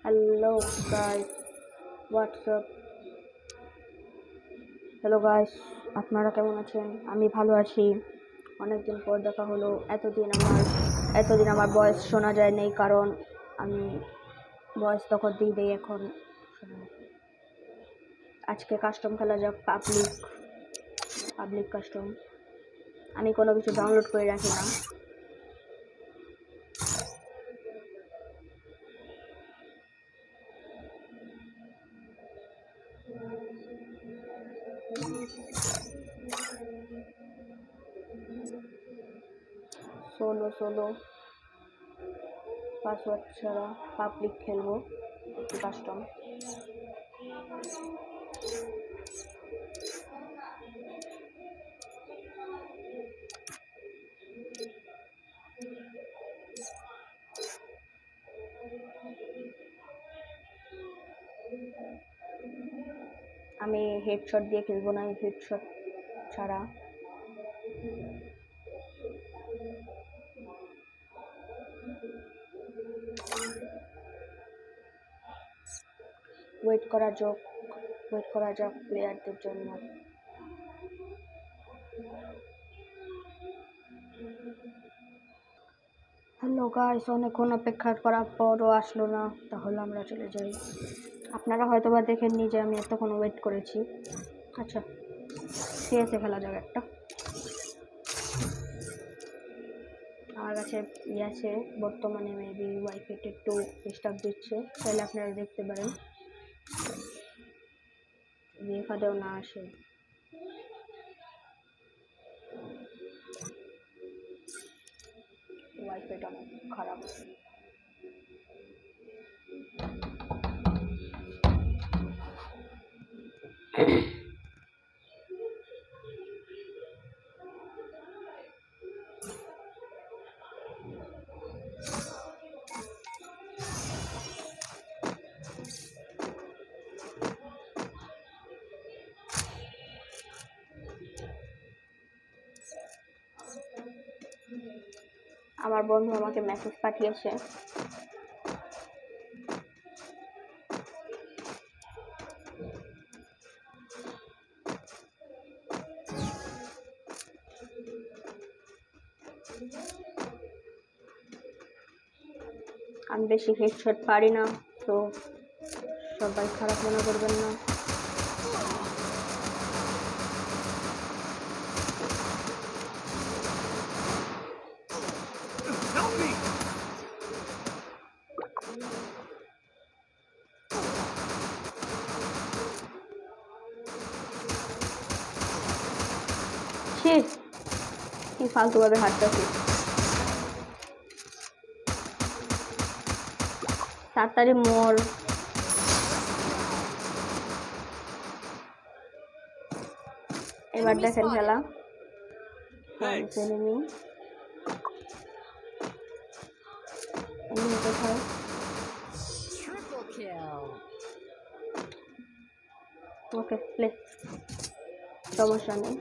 Hello guys, WhatsApp. Hello guys, আপনারা কেমন আছেন? আমি ভালো আছি। অনেকদিন পর দেখা হলো। এতদিন আমার ভয়েস শোনা যায় নাই, কারণ আমি ভয়েস তখন দিই এখন শোনা যায়। আজকে কাস্টম খেলা যাক, পাবলিক কাস্টম। আমি কোনো কিছু ডাউনলোড করে রাখি না। সোলো পাসওয়ার্ড ছাড়া পাবলিক খেলবো, একটু কাস্টম। আমি হেডশট দিয়ে খেলবো না, হেডশট ছাড়া। ওয়েট করা যাক প্লেয়ারদের জন্য। হ্যালো গাইস, অনেকক্ষণ অপেক্ষা করার পরও আসলো না, তাহলে আমরা চলে যাই। আপনারা হয়তো বা দেখেননি যে আমি এতক্ষণ ওয়েট করেছি। আচ্ছা, সিএসএ খেলা যাবে একটা। আমার কাছে আছে বর্তমানে, মেবি ওয়াইফাই একটু ডিস্টার্ব দিচ্ছে, তাহলে আপনারা দেখতে পারেন এখানেও না আসে। ওয়াইফাইটা অনেক খারাপ। আমার বন্ধু আমাকে মেসেজ পাঠিয়েছে। আমি বেশি হেডশট পারি না, তো সবাই খারাপ মনে করবেন না। কি ফালতুভাবে হাঁটতেছি। তাড়াতাড়ি মোর। এবার দেখেন খেলা। কোথায়? ওকে, প্লে। সমস্যা নেই।